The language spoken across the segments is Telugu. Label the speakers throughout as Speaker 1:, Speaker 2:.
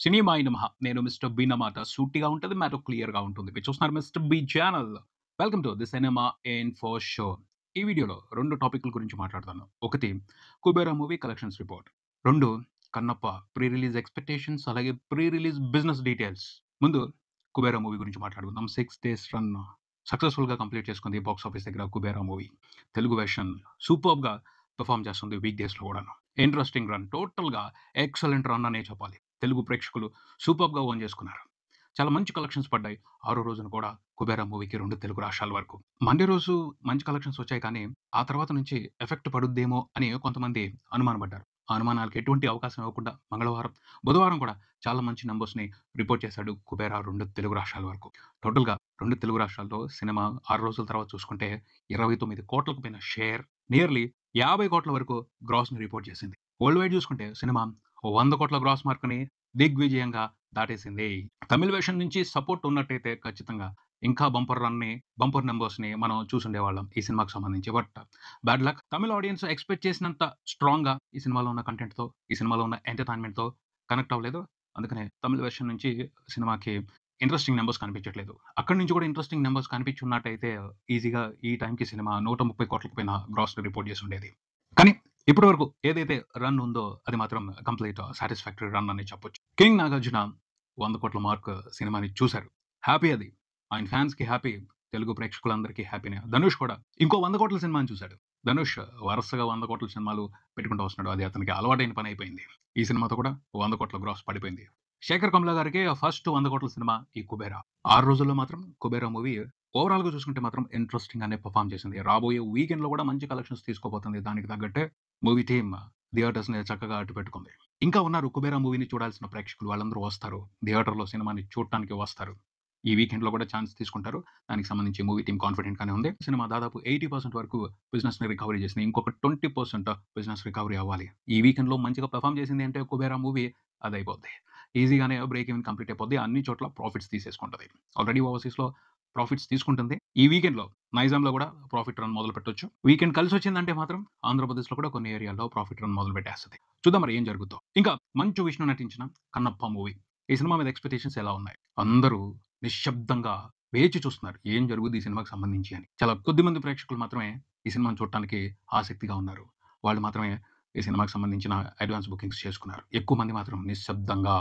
Speaker 1: సినిమాయి నమః. నేను మిస్టర్ బి అన్నమాట. సూటిగా ఉంటది. మ్యాటర్ క్లియర్‌గా ఉంటుంది. మీరు చూస్తున్నారు Mister B channel. Welcome to the cinema info show. ఈ వీడియోలో 2 టాపిక్‌ల గురించి మాట్లాడతాను. ఒకటి 'Kubera' movie collections report. 2 Kannappa pre release expectations అలాగే ప్రీ రిలీజ్ బిజినెస్ డీటెయిల్స్. ముందు 'కుబేరా' మూవీ గురించి మాట్లాడుకుందాం. 6 డేస్ రన్ సక్సెస్‌ఫుల్‌గా కంప్లీట్ చేసుకుంది బాక్స్ ఆఫీస్ దగ్గర 'కుబేరా' మూవీ. తెలుగు వెర్షన్ సూపర్బ్‌గా పెర్ఫార్మ్ చేస్తుంది వీక్ డేస్‌లో కూడాను. Interesting run. టోటల్‌గా ఎక్సలెంట్ రన్ అనే చెప్పాలి. తెలుగు ప్రేక్షకులు సూపర్బ్‌గా ఓన్ చేసుకున్నారు. చాలా మంచి కలెక్షన్స్ పడ్డాయి. ఆరో రోజున కూడా 'కుబేరా' మూవీకి 2 తెలుగు రాష్ట్రాల వరకు. మండే రోజు మంచి కలెక్షన్స్ వచ్చాయి కానీ, ఆ తర్వాత నుంచి ఎఫెక్ట్ పడుద్దేమో అని కొంతమంది అనుమానపడ్డారు. ఆ అనుమానాలకు ఎటువంటి అవకాశం ఇవ్వకుండా మంగళవారం, బుధవారం కూడా చాలా మంచి నంబర్స్‌ని రిపోర్ట్ చేశాడు 'కుబేరా' 2 తెలుగు రాష్ట్రాల వరకు. టోటల్‌గా 2 తెలుగు రాష్ట్రాల్లో సినిమా 6 రోజుల తర్వాత చూసుకుంటే 29 కోట్లకు పైన షేర్, నియర్లీ 50 కోట్ల వరకు గ్రాస్‌ని రిపోర్ట్ చేసింది. వరల్డ్ వైడ్ చూసుకుంటే సినిమా 100 కోట్ల గ్రాస్ మార్క్‌ని దిగ్విజయంగా దాటేసింది. తమిళ్ వెర్షన్ నుంచి సపోర్ట్ ఉన్నట్టయితే ఖచ్చితంగా ఇంకా బంపర్ నంబర్స్‌ని మనం చూసుండేవాళ్ళం ఈ సినిమాకి సంబంధించి. But bad luck. Tamil audience expect చేసినంత స్ట్రాంగ్‌గా ఈ సినిమాలో ఉన్న కంటెంట్‌తో, ఈ సినిమాలో ఉన్న ఎంటర్‌టైన్‌మెంట్‌తో కనెక్ట్ అవ్వలేదు. అందుకనే తమిళ్ వెర్షన్ నుంచి సినిమాకి ఇంట్రెస్టింగ్ నంబర్స్ కనిపించట్లేదు. అక్కడి నుంచి కూడా ఇంట్రెస్టింగ్ నంబర్స్ కనిపించున్నట్టయితే ఈజీగా ఈ టైంకి సినిమా 130 కోట్లకు పైన గ్రాస్‌ని రిపోర్ట్ చేసుండేది. కానీ ఇప్పటి వరకు ఏదైతే రన్ ఉందో అది మాత్రం కంప్లీట్ సాటిస్ఫాక్టరీ రన్ అని చెప్పొచ్చు. 'కింగ్' నాగార్జున 100 కోట్ల మార్క్ సినిమాని చూసారు. హ్యాపీ అది. ఆయన ఫ్యాన్స్‌కి హ్యాపీ. తెలుగు ప్రేక్షకులందరికీ హ్యాపీనే. ధనుష్ కూడా ఇంకో 100 కోట్ల సినిమాని చూసాడు. ధనుష్ వరుసగా 100 కోట్ల సినిమాలు పెట్టుకుంటూ వస్తున్నాడు. అది అతనికి అలవాటైన పనైపోయింది. ఈ సినిమాతో కూడా 100 కోట్ల గ్రాస్ పడిపోయింది. శేఖర్ కమ్ల గారికి ఫస్ట్ 100 కోట్ల సినిమా ఈ 'కుబేరా'. 6 రోజుల్లో మాత్రం 'కుబేరా' మూవీ ఓవరాల్‌గా చూసుకుంటే మాత్రం ఇంట్రెస్టింగ్‌గానే పెర్ఫార్మ్ చేసింది. రాబోయే వీకెండ్‌లో కూడా మంచి కలెక్షన్స్ తీసుకోబోతుంది. దానికి తగ్గట్టే మూవీ టీమ్ థియేటర్స్‌ని చక్కగా అట్టిపెట్టుకుంది. ఇంకా ఉన్నారు 'కుబేరా' మూవీని చూడాల్సిన ప్రేక్షకులు. వాళ్ళందరూ వస్తారు. థియేటర్‌లో సినిమాని చూడటానికి వస్తారు. ఈ వీకెండ్‌లో కూడా ఛాన్స్ తీసుకుంటారు. దానికి సంబంధించి మూవీ టీమ్ కాన్ఫిడెంట్‌గానే ఉంది. సినిమా దాదాపు 80% వరకు బిజినెస్‌ని రికవరీ చేసింది. ఇంకొక 20% బిజినెస్ రికవరీ అవ్వాలి. ఈ వీకెండ్‌లో మంచిగా పెర్ఫార్మ్ చేసింది అంటే 'కుబేరా' మూవీ అదయిపోద్ది. ఈజీగానే బ్రేక్ ఈవెన్ కంప్లీట్ అయిపోద్ది. అన్ని చోట్ల ప్రాఫిట్స్ తీసేసుకుంటది. ఆల్రెడీ ఓవర్‌సీస్‌లో ప్రాఫిట్స్ తీసుకుంటుంది. ఈ వీకెండ్‌లో నైజాంలో కూడా ప్రాఫిట్ రన్ మొదలుపెట్టొచ్చు. వీకెండ్ కలిసొచ్చిందంటే మాత్రం ఆంధ్రప్రదేశ్‌లో కూడా కొన్ని ఏరియాల్లో ప్రాఫిట్ రన్ మొదలుపెట్టేస్తది. చూద్దాం మరి ఏం జరుగుద్దో. ఇంకా మంచు విష్ణు నటించిన 'కన్నప్ప' మూవీ. ఈ సినిమా మీద ఎక్స్‌పెక్టేషన్స్ ఎలా ఉన్నాయి? అందరూ నిశ్శబ్దంగా వేచి చూస్తున్నారు. ఏం జరుగుద్ది ఈ సినిమాకి సంబంధించి అని. చాలా కొద్దిమంది ప్రేక్షకులు మాత్రమే ఈ సినిమాని చూడటానికి ఆసక్తిగా ఉన్నారు. వాళ్ళు మాత్రమే ఈ సినిమాకి సంబంధించిన అడ్వాన్స్ బుకింగ్స్ చేసుకున్నారు. ఎక్కువ మంది మాత్రం నిశ్శబ్దంగా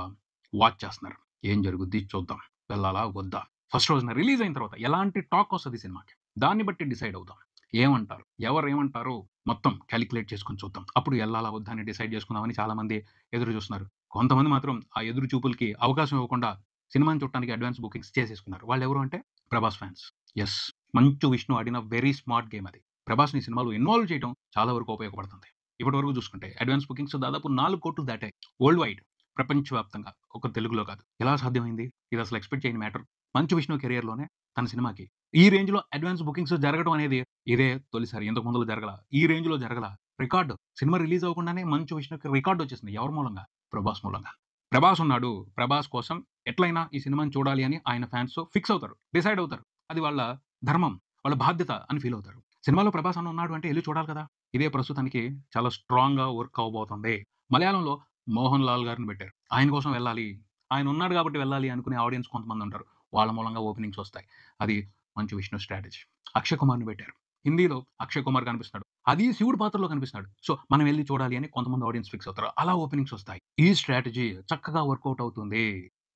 Speaker 1: వాచ్ చేస్తున్నారు. ఏం జరుగుద్ది చూద్దాం. వెళ్ళాలా? వద్దా? ఫస్ట్ రోజున రిలీజ్ అయిన తర్వాత ఎలాంటి టాక్ వస్తది ఈ సినిమాకి? దాన్ని బట్టి డిసైడ్ అవుదాం. ఏమంటారు? ఎవరేమంటారో మొత్తం కాలిక్యులేట్ చేసుకొని చూద్దాం. అప్పుడు ఎళ్ళాలా? వద్దా? అని డిసైడ్ చేసుకుందామని చాలామంది ఎదురు చూస్తున్నారు. కొంతమంది మాత్రం ఆ ఎదురు చూపులకి అవకాశం ఇవ్వకుండా సినిమాని చూడటానికి అడ్వాన్స్ బుకింగ్స్ చేసేసుకున్నారు. వాళ్ళెవరు అంటే 'ప్రభాస్' ఫ్యాన్స్. యెస్. మంచు విష్ణు ఆడిన వెరీ స్మార్ట్ గేమ్ అది. ప్రభాస్‌ని ఈ సినిమాలో ఇన్వాల్వ్ చేయడం చాలా వరకు ఉపయోగపడుతుంది. ఇప్పటివరకు చూసుకుంటే అడ్వాన్స్ బుకింగ్స్ దాదాపు 4,00,00,000 దాటాయి. వరల్డ్ వైడ్ ప్రపంచవ్యాప్తంగా. ఒక్క తెలుగులో కాదు. ఎలా సాధ్యమైంది? ఇది అసలు ఎక్స్‌పెక్ట్ చేయని మ్యాటర్. మంచు విష్ణు కెరియర్‌లోనే తన సినిమాకి ఈ రేంజ్‌లో అడ్వాన్స్ బుకింగ్స్ జరగడం అనేది ఇదే తొలిసారి. ఇంతకు ముందుల జరగల. ఈ రేంజ్‌లో జరగల. రికార్డ్. సినిమా రిలీజ్ అవ్వకుండానే మంచు విష్ణుకి రికార్డ్ వచ్చేసింది. ఎవరి మూలంగా? 'ప్రభాస్' మూలంగా. 'ప్రభాస్' ఉన్నాడు. 'ప్రభాస్' కోసం ఎట్లైనా ఈ సినిమాని చూడాలి అని ఆయన ఫ్యాన్స్ ఫిక్స్ అవుతారు. డిసైడ్ అవుతారు. అది వాళ్ళ ధర్మం. వాళ్ళ బాధ్యత అని ఫీల్ అవుతారు. సినిమాలో 'ప్రభాస్' అన్న ఉన్నాడు అంటే ఎళ్లి చూడాలి కదా! ఇదే ప్రస్తుతానికి చాలా స్ట్రాంగ్‌గా వర్క్ అవ్వబోతుంది. మలయాళంలో 'మోహన్ లాల్' గారిని పెట్టారు. ఆయన కోసం వెళ్ళాలి. ఆయన ఉన్నాడు కాబట్టి వెళ్ళాలి అనుకునే ఆడియన్స్ కొంతమంది ఉంటారు. వాళ్ళ మూలంగా ఓపెనింగ్స్ వస్తాయి. అది మంచు విష్ణు స్ట్రాటజీ. 'అక్షయ్ కుమార్‌ని' పెట్టారు. హిందీలో 'అక్షయ్ కుమార్' కనిపిస్తున్నాడు. అది శివుడి పాత్రలో కనిపిస్తున్నాడు. సో, మనం వెళ్లి చూడాలి అని కొంతమంది ఆడియన్స్ ఫిక్స్ అవుతారు. అలా ఓపెనింగ్స్ వస్తాయి. ఈ స్ట్రాటజీ చక్కగా వర్కౌట్ అవుతుంది.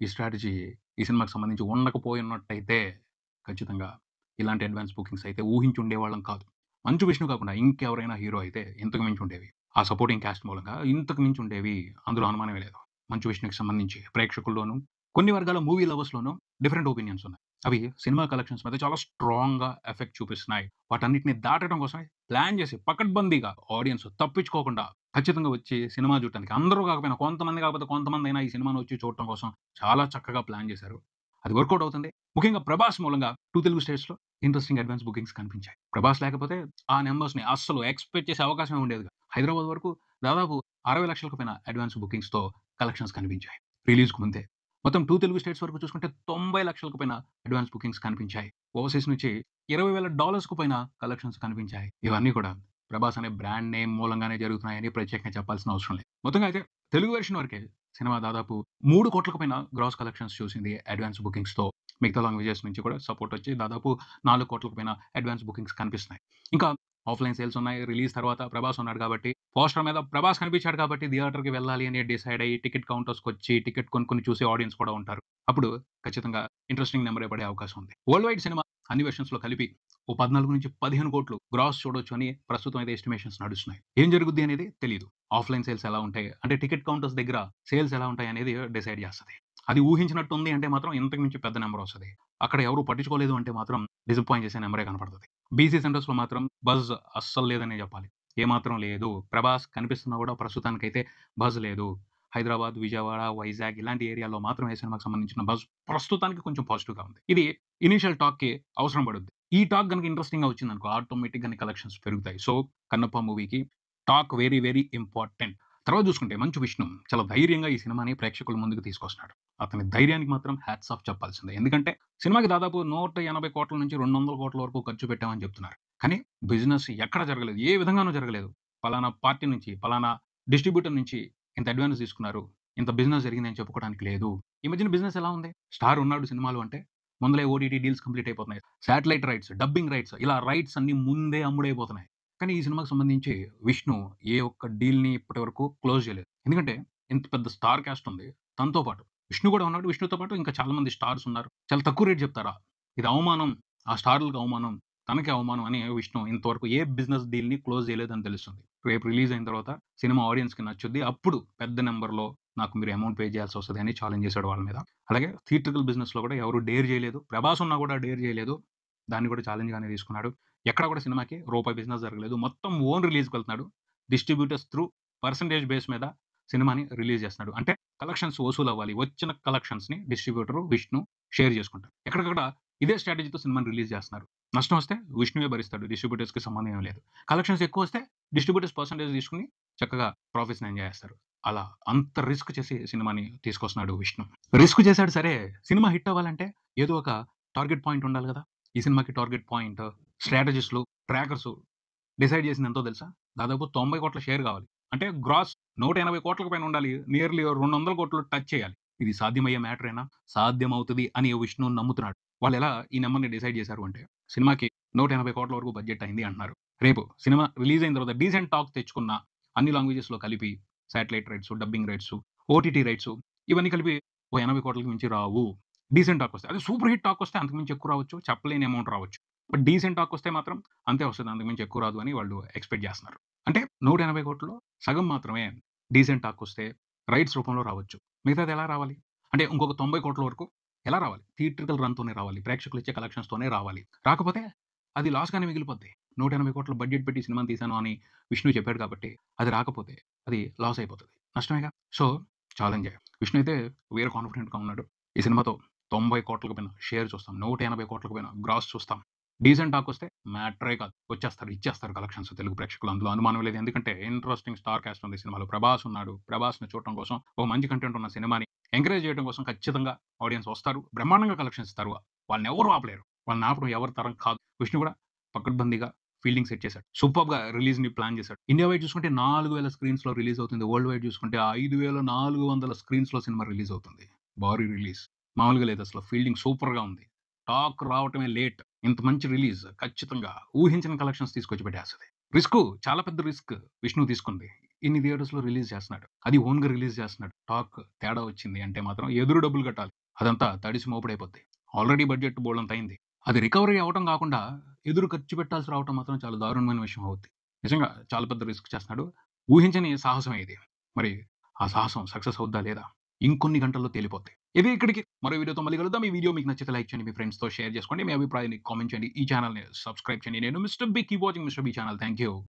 Speaker 1: ఈ స్ట్రాటజీ ఈ సినిమాకి సంబంధించి ఉండకపోయున్నట్టయితే ఖచ్చితంగా ఇలాంటి అడ్వాన్స్ బుకింగ్స్ అయితే ఊహించి ఉండేవాళ్ళం కాదు. మంచు విష్ణు కాకుండా ఇంకెవరైనా హీరో అయితే ఇంతకు మించి ఉండేవి. ఆ సపోర్టింగ్ కాస్ట్ మూలంగా ఇంతకు మించి ఉండేవి. అందులో అనుమానమే లేదు. మంచు విష్ణుకి సంబంధించి ప్రేక్షకుల్లోనూ, కొన్ని వర్గాల మూవీ లవర్స్‌లోనూ డిఫరెంట్ ఒపీనియన్స్ ఉన్నాయి. అవి సినిమా కలెక్షన్స్ మీద చాలా స్ట్రాంగ్‌గా ఎఫెక్ట్ చూపిస్తున్నాయి. వాటన్నిటిని దాటడం కోసమే ప్లాన్ చేసి పకడ్బందీగా ఆడియన్స్ తప్పించుకోకుండా ఖచ్చితంగా వచ్చి సినిమా చూడటానికి అందరూ కాకపోయినా కొంతమంది కాకపోతే కొంతమందైనా ఈ సినిమాని వచ్చి చూడటం కోసం చాలా చక్కగా ప్లాన్ చేశారు. అది వర్కౌట్ అవుతుంది. ముఖ్యంగా 'ప్రభాస్' మూలంగా 2 తెలుగు స్టేట్స్‌లో ఇంట్రెస్టింగ్ అడ్వాన్స్ బుకింగ్స్ కనిపించాయి. 'ప్రభాస్' లేకపోతే ఆ నంబర్స్‌ని అస్సలు ఎక్స్‌పెక్ట్ చేసే అవకాశమే ఉండేది కాదు. హైదరాబాద్ వరకు దాదాపు 60,00,000కు పైన అడ్వాన్స్ బుకింగ్స్‌తో కలెక్షన్స్ కనిపించాయి. రిలీజ్‌కు ముందే. మొత్తం 2 తెలుగు స్టేట్స్ వరకు చూసుకుంటే 90,00,000కు పైన అడ్వాన్స్ బుకింగ్స్ కనిపించాయి. ఓవర్‌సీస్ నుంచి $20,000కు పైన కలెక్షన్స్ కనిపించాయి. ఇవన్నీ కూడా 'ప్రభాస్' అనే బ్రాండ్ నేమ్ మూలంగానే జరుగుతున్నాయని ప్రత్యేకంగా చెప్పాల్సిన అవసరం లేదు. మొత్తంగా అయితే తెలుగు వెర్షన్ వరకే సినిమా దాదాపు 3,00,00,000 పైన గ్రాస్ కలెక్షన్స్ చూసింది అడ్వాన్స్ బుకింగ్స్‌తో. మిగతా లాంగ్వేజెస్ నుంచి కూడా సపోర్ట్ వచ్చి దాదాపు 4,00,00,000 పైన అడ్వాన్స్ బుకింగ్స్ కనిపిస్తున్నాయి. ఇంకా ఆఫ్‌లైన్ సేల్స్ ఉన్నాయి. రిలీజ్ తర్వాత ప్రభాస్ ఉన్నాడు కాబట్టి, పోస్టర్ మీద ప్రభాస్ కనిపించాడు కాబట్టి థియేటర్‌కి వెళ్ళాలి అని డిసైడ్ అయ్యి టికెట్ కౌంటర్స్‌కొచ్చి టికెట్ కొనుక్కొని చూసే ఆడియన్స్ కూడా ఉంటారు. అప్పుడు ఖచ్చితంగా ఇంట్రెస్టింగ్ నంబరే పడే అవకాశం ఉంది. వరల్డ్ వైడ్ సినిమా అన్ని వెర్షన్స్‌లో కలిపి ఓ 14-15 కోట్లు గ్రాస్ చూడొచ్చు అని ప్రస్తుతం అయితే ఎస్టిమేషన్స్ నడుస్తున్నాయి. ఏం జరుగుద్ది అనేది తెలీదు. ఆఫ్‌లైన్ సేల్స్ ఎలా ఉంటాయి? అంటే టికెట్ కౌంటర్స్ దగ్గర సేల్స్ ఎలా ఉంటాయి అనేది డిసైడ్ చేస్తది. అది ఊహించినట్టుంది అంటే మాత్రం ఇంతకు మించి పెద్ద నంబర్ వస్తది. అక్కడ ఎవరు పట్టించుకోలేదు అంటే మాత్రం డిసప్పాయింట్ చేసే నంబరే కనపడతది. బీసీ సెంటర్స్‌లో మాత్రం బజ్ అస్సలు లేదనే చెప్పాలి. ఏమాత్రం లేదు. ప్రభాస్ కనిపిస్తున్నా కూడా ప్రస్తుతానికైతే బజ్ లేదు. హైదరాబాద్, విజయవాడ, వైజాగ్ ఇలాంటి ఏరియాలో మాత్రం ఈ సినిమాకి సంబంధించిన బజ్ ప్రస్తుతానికి కొంచెం పాజిటివ్‌గా ఉంది. ఇది ఇనీషియల్ టాక్‌కి అవసరం పడుద్ది. ఈ టాక్ గనుక ఇంట్రెస్టింగ్‌గా వచ్చిందనుకో ఆటోమేటిక్‌గానే కలెక్షన్స్ పెరుగుతాయి. సో, 'కన్నప్ప' మూవీకి టాక్ వెరీ వెరీ ఇంపార్టెంట్. తర్వాత చూసుకుంటే మంచు విష్ణు చాలా ధైర్యంగా ఈ సినిమాని ప్రేక్షకుల ముందుకు తీసుకొస్తున్నాడు. అతని ధైర్యానికి మాత్రం హ్యాట్స్ ఆఫ్ చెప్పాల్సిందే. ఎందుకంటే సినిమాకి దాదాపు 180 కోట్ల నుంచి 200 కోట్ల వరకు ఖర్చు పెట్టామని చెప్తున్నారు. కానీ బిజినెస్ ఎక్కడ జరగలేదు. ఏ విధంగానూ జరగలేదు. పలానా పార్టీ నుంచి, పలానా డిస్ట్రిబ్యూటర్ నుంచి ఇంత అడ్వాన్స్ తీసుకున్నారు. ఇంత బిజినెస్ జరిగిందని చెప్పుకోవడానికి లేదు. ఈ మధ్యన బిజినెస్ ఎలా ఉంది? స్టార్ ఉన్నాడు సినిమాలో అంటే ముందలే ఓటీటీ డీల్స్ కంప్లీట్ అయిపోతున్నాయి. శాటిలైట్ రైట్స్, డబ్బింగ్ రైట్స్ ఇలా రైట్స్ అన్నీ ముందే అమ్ముడైపోతున్నాయి. కానీ ఈ సినిమాకి సంబంధించి విష్ణు ఏ ఒక్క డీల్‌ని ఇప్పటివరకు క్లోజ్ చేయలేదు. ఎందుకంటే ఇంత పెద్ద స్టార్ కాస్ట్ ఉంది. తనతో పాటు విష్ణు కూడా ఉన్నాడు. విష్ణుతో పాటు ఇంకా చాలా మంది స్టార్స్ ఉన్నారు. చాలా తక్కువ రేట్ చెప్తారా? ఇది అవమానం. ఆ స్టార్‌లకి అవమానం. తనకే అవమానం అని విష్ణు ఇంతవరకు ఏ బిజినెస్ డీల్‌ని క్లోజ్ చేయలేదని తెలుస్తుంది. రేపు రిలీజ్ అయిన తర్వాత సినిమా ఆడియన్స్‌కి నచ్చుద్ది. అప్పుడు పెద్ద నంబర్‌లో నాకు మీరు అమౌంట్ పే చేయాల్సొస్తది అని ఛాలెంజ్ చేసాడు వాళ్ళ మీద. అలాగే థియేట్రికల్ బిజినెస్‌లో కూడా ఎవరు డేర్ చేయలేదు. ప్రభాస్ ఉన్నా కూడా డేర్ చేయలేదు. దాన్ని కూడా ఛాలెంజ్‌గానే తీసుకున్నాడు. ఎక్కడ కూడా సినిమాకి రూపాయి బిజినెస్ జరగలేదు. మొత్తం ఓన్ రిలీజ్‌కి వెళ్తున్నాడు. డిస్ట్రిబ్యూటర్స్ త్రూ పర్సెంటేజ్ బేస్ మీద సినిమాని రిలీజ్ చేస్తున్నాడు. అంటే కలెక్షన్స్ వసూలవ్వాలి. వచ్చిన కలెక్షన్స్‌ని డిస్ట్రిబ్యూటరు, విష్ణు షేర్ చేసుకుంటారు. ఎక్కడికక్కడ ఇదే స్ట్రాటజీతో సినిమాని రిలీజ్ చేస్తున్నారు. నష్టం వస్తే విష్ణువే భరిస్తాడు. డిస్ట్రిబ్యూటర్స్‌కి సంబంధం ఏమి లేదు. కలెక్షన్స్ ఎక్కువొస్తే డిస్ట్రిబ్యూటర్స్ పర్సెంటేజ్ తీసుకొని చక్కగా ప్రాఫిట్స్‌ని ఎంజాయ్ చేస్తారు. అలా అంత రిస్క్ చేసి సినిమాని తీసుకొస్తున్నాడు విష్ణు. రిస్క్ చేసాడు సరే, సినిమా హిట్ అవ్వాలంటే ఏదో ఒక టార్గెట్ పాయింట్ ఉండాలి గదా! ఈ సినిమాకి టార్గెట్ పాయింట్, స్ట్రాటజిస్ట్‌లు, ట్రాకర్సు డిసైడ్ చేసింది ఎంతో తెలుసా? దాదాపు 90,00,00,000 షేర్ కావాలి. అంటే గ్రాస్ 180,00,00,000 పైన ఉండాలి. నియర్లీ 200,00,00,000 టచ్ చేయాలి. ఇది సాధ్యమయ్యే మ్యాటరేనా? సాధ్యమవుతది అని విష్ణు నమ్ముతున్నాడు. వాళ్ళెలా ఈ నంబర్‌ని డిసైడ్ చేశారు అంటే, సినిమాకి 180,00,00,000 వరకు బడ్జెట్ అయింది అంటున్నారు. రేపు సినిమా రిలీజ్ అయిన తర్వాత డీసెంట్ టాక్ తెచ్చుకున్న అన్ని లాంగ్వేజెస్‌లో కలిపి satellite rights, dubbing rights, OTT rights ఇవన్నీ కలిపి ఓ 80,00,00,000కి మించి రావు. డీసెంట్ టాక్ వస్తాయి. అదే సూపర్ హిట్ టాక్ వస్తే అంతకు మించి ఎక్కువ రావచ్చు. చెప్పలేని అమౌంట్ రావచ్చు. బట్ డీసెంట్ టాక్ వస్తే మాత్రం అంతే వస్తది. అంతకు మించి ఎక్కువ రాదు అని వాళ్ళు ఎక్స్‌పెక్ట్ చేస్తున్నారు. అంటే 180,00,00,000లో సగం మాత్రమే డీసెంట్ టాక్ వస్తే రైట్స్ రూపంలో రావచ్చు. మిగతాది ఎలా రావాలి? అంటే ఇంకొక 90,00,00,000 వరకు ఎలా రావాలి? థియేట్రికల్ రన్‌తోనే రావాలి. ప్రేక్షకులు ఇచ్చే కలెక్షన్స్‌తోనే రావాలి. రాకపోతే అది లాస్‌గానే మిగిలిపోద్ది. 180,00,00,000 బడ్జెట్ పెట్టి సినిమాని తీశాను అని విష్ణు చెప్పాడు కాబట్టి అది రాకపోతే అది లాస్ అయిపోతది. నష్టమేగా. సో, ఛాలెంజే. విష్ణు అయితే వేరే కాన్ఫిడెంట్‌గా ఉన్నాడు. ఈ సినిమాతో 90,00,00,000 పైన షేర్ చూస్తాం. 180,00,00,000 పైన గ్రాస్ చూస్తాం. డీసెంట్ టాక్ వస్తే మ్యాటరే కాదు. వచ్చేస్తారు. ఇచ్చేస్తారు కలెక్షన్స్ తెలుగు ప్రేక్షకులు. అందులో అనుమానం లేదు. ఎందుకంటే ఇంట్రెస్టింగ్ స్టార్ కాస్ట్ ఉంది సినిమాలో. ప్రభాస్ ఉన్నాడు. ప్రభాస్‌ని చూడటం కోసం ఒక మంచి కంటెంట్ ఉన్న సినిమాని ఎంకరేజ్ చేయడం కోసం ఖచ్చితంగా ఆడియన్స్ వస్తారు. బ్రహ్మాండంగా కలెక్షన్స్ ఇస్తారు. వాళ్ళని ఎవరు ఆపలేరు. వాళ్ళని ఆపడం ఎవరి తరం కాదు. విష్ణు కూడా పకడ్బందీగా ఫీల్డింగ్ సెట్ చేశాడు. సూపర్బ్‌గా రిలీజ్‌ని ప్లాన్ చేశాడు. ఇండియా వైడ్ చూసుకుంటే 4,000 స్క్రీన్స్‌లో రిలీజ్ అవుతుంది. వరల్డ్ వైడ్ చూసుకుంటే 5,400 స్క్రీన్స్‌లో సినిమా రిలీజ్ అవుతుంది. భారీ రిలీజ్. మామూలుగా లేదు అసలు. ఫీల్డింగ్ సూపర్‌గా ఉంది. టాక్ రావటమే లేట్. ఇంత మంచి రిలీజ్ ఖచ్చితంగా ఊహించని కలెక్షన్స్ తీసుకొచ్చి పెట్టేస్తది. చాలా పెద్ద రిస్క్ విష్ణు తీసుకుంది. ఇన్ని థియేటర్స్‌లో రిలీజ్ చేస్తున్నాడు. అది ఓన్‌గా రిలీజ్ చేస్తున్నాడు. టాక్ తేడా వచ్చింది అంటే మాత్రం ఎదురు డబ్బులు కట్టాలి. అదంతా తడిసి మోపుడైపోద్ది. ఆల్రెడీ బడ్జెట్ బోలెడంత అయింది. అది రికవరీ అవ్వటం కాకుండా ఎదురు ఖర్చు పెట్టాల్సి రావటం మాత్రం చాలా దారుణమైన విషయం అవుద్ది. నిజంగా చాలా పెద్ద రిస్క్ చేస్తున్నాడు. ఊహించని సాహసమే ఇది. మరి ఆ సాహసం సక్సెస్ అవుద్దా లేదా? ఇంకొన్ని గంటల్లో తేలిపోద్ది. ఇది ఇక్కడికి. మరో వీడియోతో మళ్ళీ కలుద్దాం. ఈ వీడియో మీకు నచ్చితే లైక్ చేయండి. మీ ఫ్రెండ్స్‌తో షేర్ చేసుకోండి. మీ అభిప్రాయాన్ని కామెంట్ చేయండి. ఈ ఛానెల్‌ని సబ్స్క్రైబ్ చేయండి. నేను mister B. Keep watching mister B channel. Thank you.